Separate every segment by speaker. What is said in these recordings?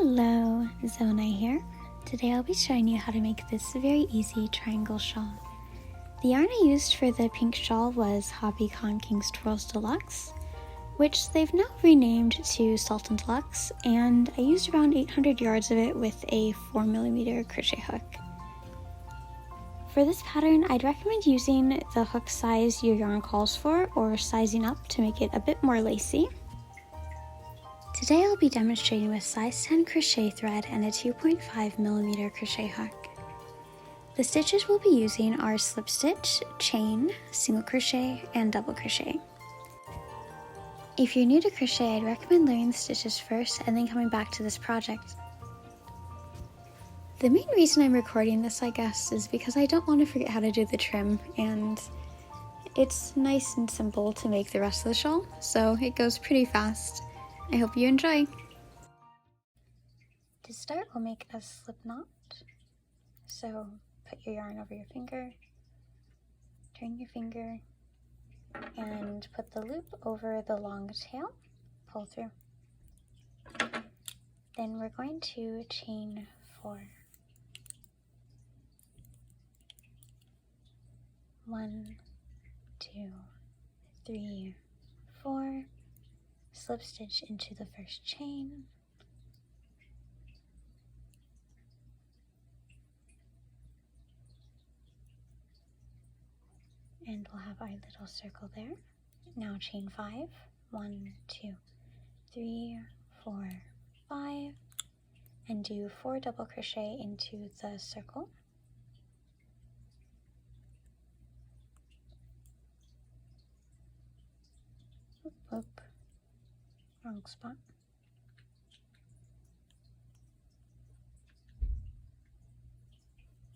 Speaker 1: Hello, Zona here. Today I'll be showing you how to make this very easy triangle shawl. The yarn I used for the pink shawl was HobbyCon King's Twirls Deluxe, which they've now renamed to Sultan Deluxe, and I used around 800 yards of it with a 4mm crochet hook. For this pattern, I'd recommend using the hook size your yarn calls for or sizing up to make it a bit more lacy. Today I'll be demonstrating with size 10 crochet thread and a 2.5mm crochet hook. The stitches we'll be using are slip stitch, chain, single crochet, and double crochet. If you're new to crochet, I'd recommend learning the stitches first and then coming back to this project. The main reason I'm recording this, I guess, is because I don't want to forget how to do the trim, and it's nice and simple to make the rest of the shawl, so it goes pretty fast. I hope you enjoy! To start, we'll make a slip knot. So put your yarn over your finger, turn your finger, and put the loop over the long tail, pull through. Then we're going to chain 4. 1, 2, 3, 4. Slip stitch into the first chain, and we'll have our little circle there. Now chain 5, 1, 2, 3, 4, 5, and do 4 double crochet into the circle. Oop, oop. Wrong spot.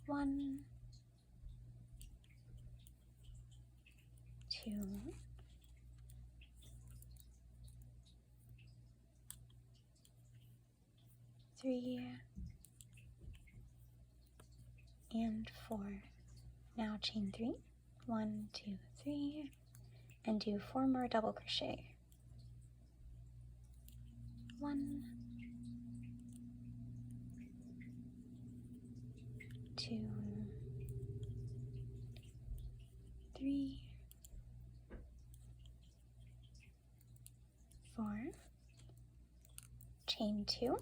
Speaker 1: One, 2, 3, and 4. Now chain 3, 1, 2, 3, and do 4 more double crochet. 1, 2, 3, 4, chain 2,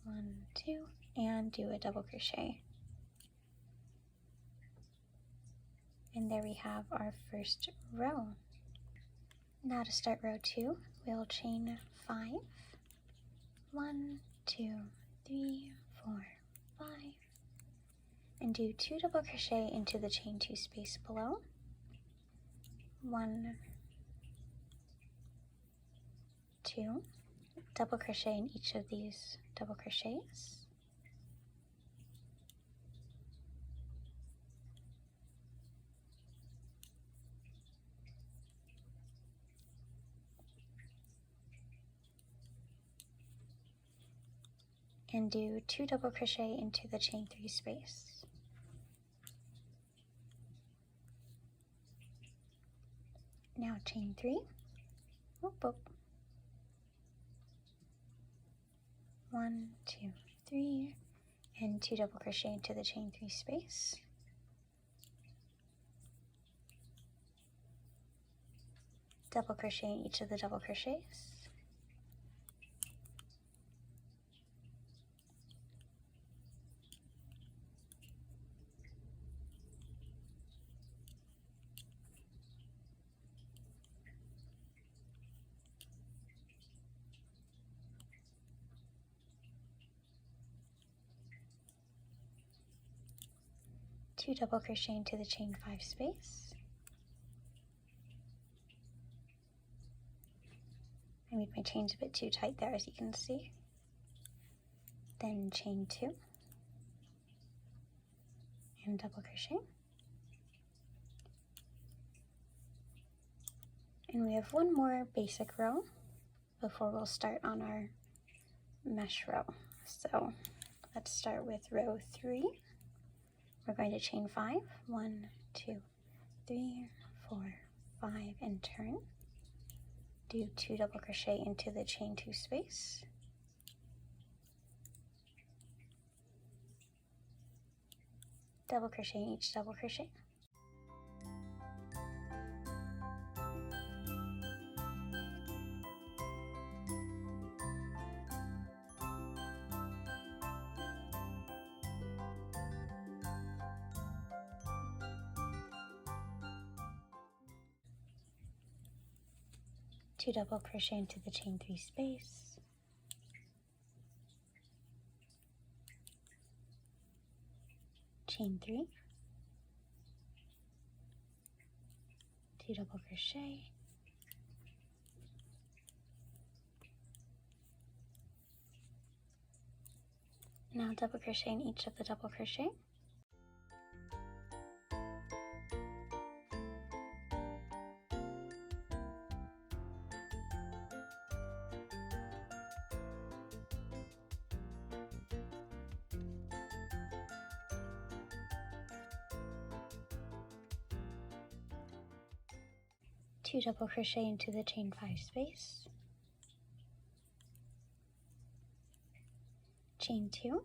Speaker 1: 1, 2, and do a double crochet. And there we have our first row. Now to start row 2, we'll chain 5, 1, 2, 3, 4, 5, and do 2 double crochet into the chain 2 space below. 1, 2, double crochet in each of these double crochets. And do 2 double crochet into the chain 3 space. Now chain 3, whoop, whoop. 1, 2, 3, and 2 double crochet into the chain 3 space. Double crochet in each of the double crochets. Two double crochet into the chain 5 space. I made my chains a bit too tight there, as you can see. Then chain 2 and double crochet. And we have one more basic row before we'll start on our mesh row. So let's start with row 3. We're going to chain 5, 1, 2, 3, 4, 5, and turn. Do 2 double crochet into the chain 2 space. double crochet in each double crochet. Two double crochet into the chain 3 space, chain 3, 2 double crochet, now double crochet in each of the double crochet. Two double crochet into the chain 5 space, chain 2,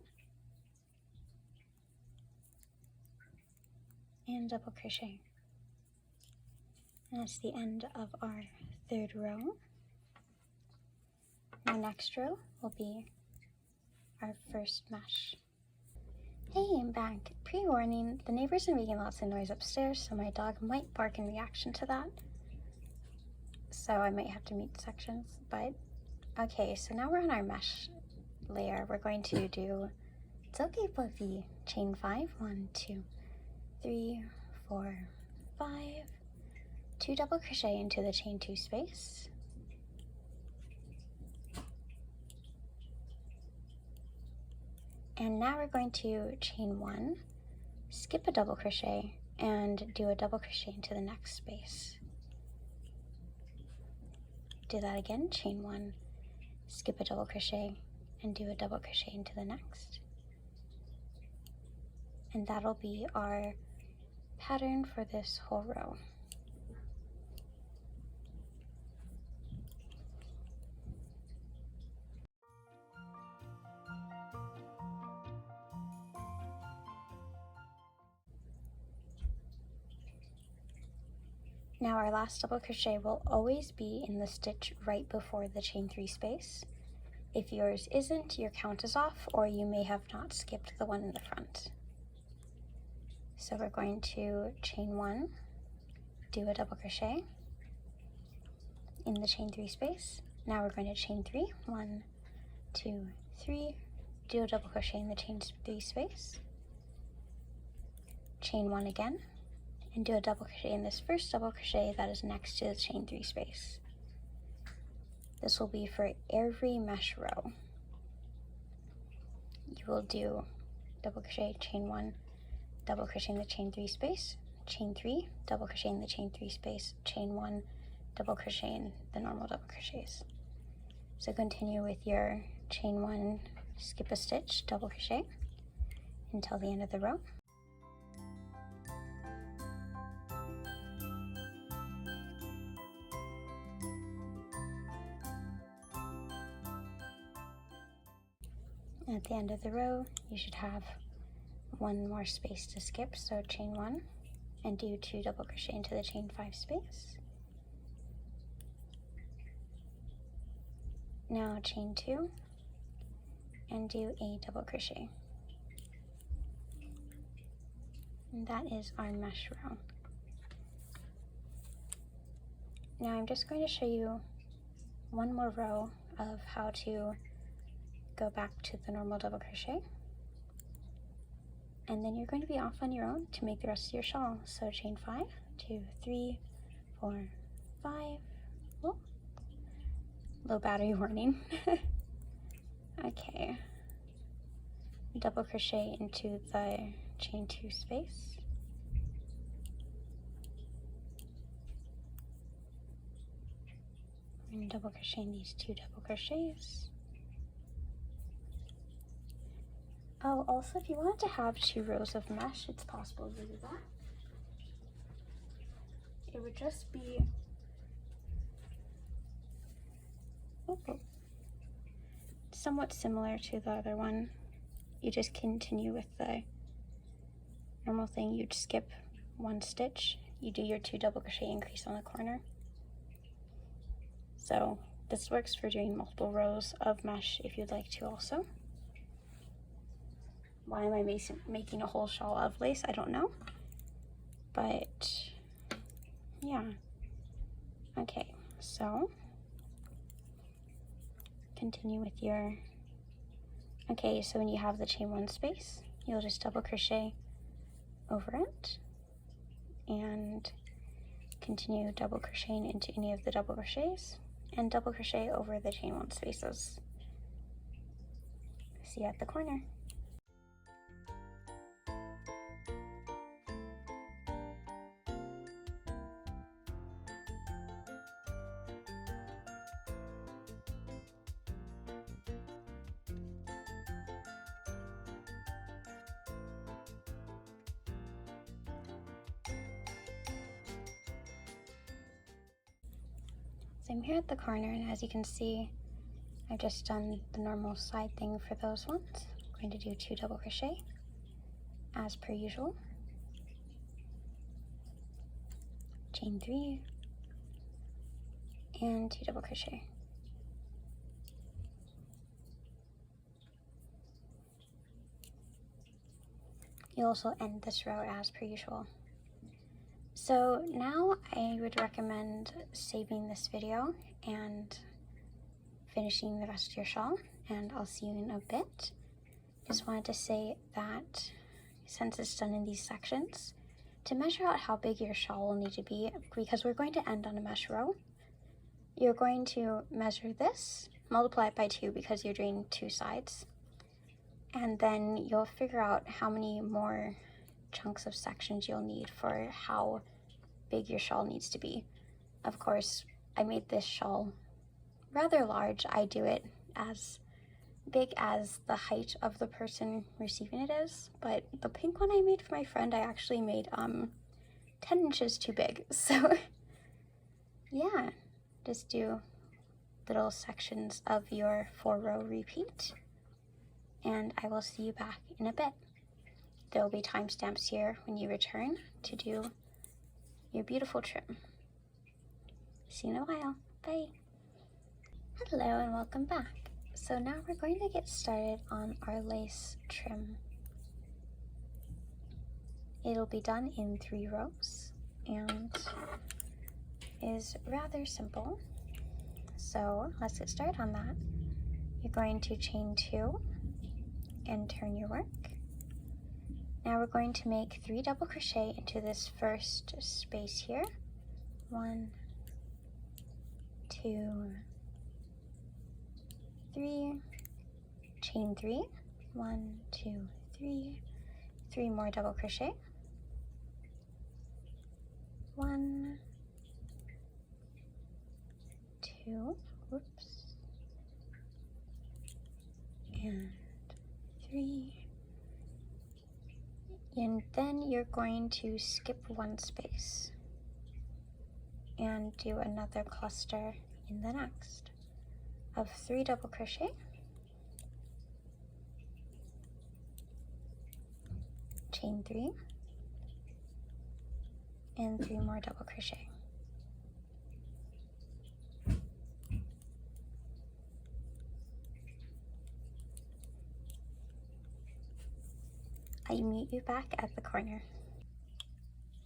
Speaker 1: and double crochet. And that's the end of our 3rd row. Our next row will be our first mesh. Hey, I'm back. Pre-warning, the neighbors are making lots of noise upstairs, so my dog might bark in reaction to that. So I might have to mute sections, but okay, so now we're on our mesh layer. We're going to do, it's okay Fluffy, chain 5, 1, 2, 3, 4, 5, 2 double crochet into the chain 2 space, and now we're going to chain 1, skip a double crochet, and do a double crochet into the next space. Do that again, chain 1, skip a double crochet, and do a double crochet into the next. And that'll be our pattern for this whole row. Now our last double crochet will always be in the stitch right before the chain 3 space. If yours isn't, your count is off, or you may have not skipped the one in the front. So we're going to chain 1, do a double crochet in the chain 3 space. Now we're going to chain 3, 1, 2, 3, do a double crochet in the chain 3 space, chain 1 again, and do a double crochet in this first double crochet that is next to the chain 3 space. This will be for every mesh row. You will do double crochet, chain 1, double crochet in the chain 3 space, chain 3, double crochet in the chain 3 space, chain 1, double crochet in the normal double crochets. So continue with your chain 1, skip a stitch, double crochet until the end of the row. At the end of the row, you should have one more space to skip, so chain 1 and do 2 double crochet into the chain 5 space. Now chain 2 and do a double crochet. And that is our mesh row. Now I'm just going to show you one more row of how to go back to the normal double crochet, and then you're going to be off on your own to make the rest of your shawl. So chain 5, 2, 3, 4, 5. Oh, low battery warning. Okay, double crochet into the chain 2 space, and double crochet in these 2 double crochets. Oh, also, if you wanted to have 2 rows of mesh, it's possible to do that. It would just be somewhat similar to the other one. You just continue with the normal thing, you'd skip one stitch, you do your 2 double crochet increase on the corner. So this works for doing multiple rows of mesh if you'd like to also. Why am I making a whole shawl of lace? I don't know. But yeah. Okay, so continue with your, okay, so when you have the chain 1 space, you'll just double crochet over it and continue double crocheting into any of the double crochets and double crochet over the chain 1 spaces. See you at the corner. So I'm here at the corner, and as you can see, I've just done the normal side thing for those ones. I'm going to do 2 double crochet as per usual. Chain 3 and 2 double crochet. You also end this row as per usual. So now I would recommend saving this video and finishing the rest of your shawl, and I'll see you in a bit. Just wanted to say that since it's done in these sections, to measure out how big your shawl will need to be, because we're going to end on a mesh row, you're going to measure this, multiply it by 2 because you're doing 2 sides, and then you'll figure out how many more chunks of sections you'll need for how big your shawl needs to be. Of course, I made this shawl rather large. I do it as big as the height of the person receiving it is, but the pink one I made for my friend, I actually made 10 inches too big. So yeah, just do little sections of your 4-row repeat, and I will see you back in a bit. There will be timestamps here when you return to do your beautiful trim. See you in a while. Bye. Hello and welcome back. So now we're going to get started on our lace trim. It'll be done in 3 rows and is rather simple. So let's get started on that. You're going to chain 2 and turn your work. Now we're going to make 3 double crochet into this first space here. 1, 2, 3, chain 3, 1, 2, 3, 3 more double crochet, 1, 2, whoops, and 3. And then you're going to skip 1 space and do another cluster in the next of 3 double crochet, chain 3, and 3 more double crochet. I meet you back at the corner.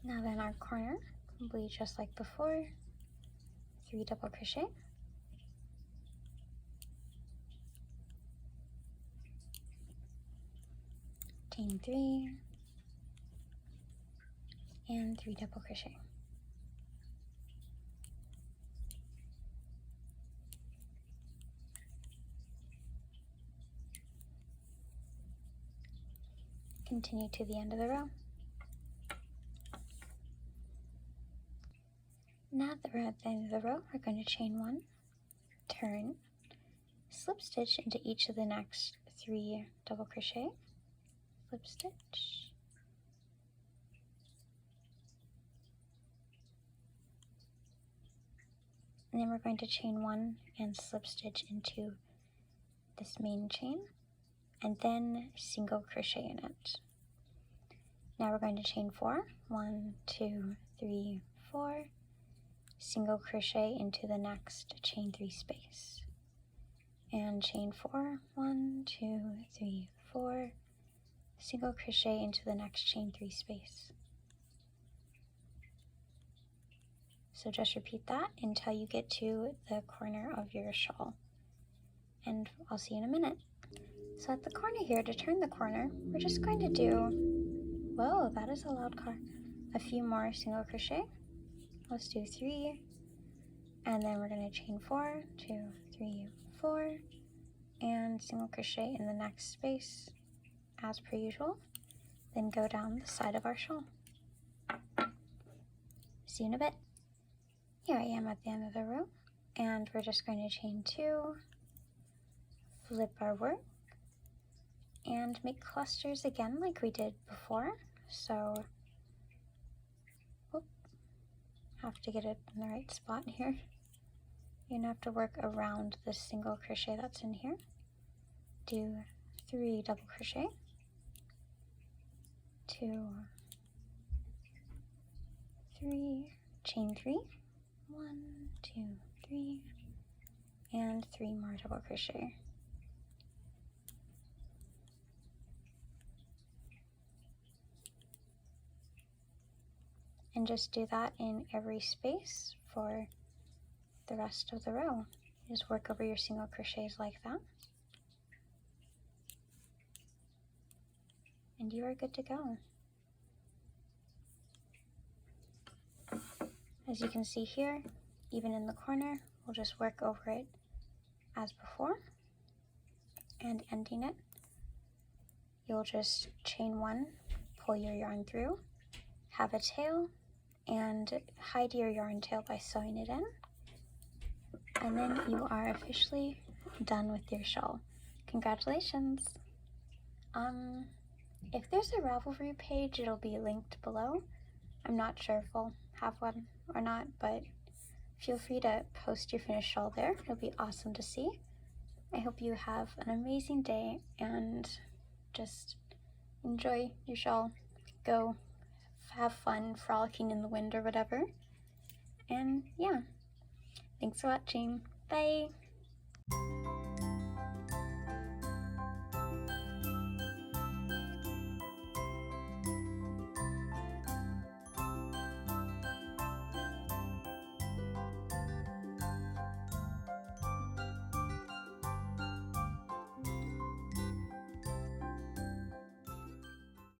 Speaker 1: Now then, our corner will be just like before, 3 double crochet, chain 3, and 3 double crochet. Continue to the end of the row. Now that we're at the end of the row, we're going to chain 1, turn, slip stitch into each of the next 3 double crochet, slip stitch, and then we're going to chain 1 and slip stitch into this main chain, and then single crochet in it. Now we're going to chain 4. 1, 2, 3, 4. Single crochet into the next chain 3 space. And chain 4. 1, 2, 3, 4. Single crochet into the next chain 3 space. So just repeat that until you get to the corner of your shawl. And I'll see you in a minute. So at the corner here, to turn the corner, we're just going to do, whoa, that is a loud car, a few more single crochet. Let's do 3, and then we're going to chain 4, 2, 3, 4, and single crochet in the next space as per usual. Then go down the side of our shawl. See you in a bit. Here I am at the end of the row, and we're just going to chain 2, flip our work, and make clusters again like we did before. So, have to get it in the right spot here. You're gonna have to work around the single crochet that's in here. Do 3 double crochet, 2, 3, chain 3, 1, 2, 3, and 3 more double crochet. And just do that in every space for the rest of the row. Just work over your single crochets like that. And you are good to go. As you can see here, even in the corner, we'll just work over it as before. And ending it, you'll just chain 1, pull your yarn through, have a tail, and hide your yarn tail by sewing it in. And then you are officially done with your shawl. Congratulations! If there's a Ravelry page, it'll be linked below. I'm not sure if we'll have one or not, but feel free to post your finished shawl there. It'll be awesome to see. I hope you have an amazing day and just enjoy your shawl. Go have fun frolicking in the wind or whatever. And yeah, thanks for watching. Bye!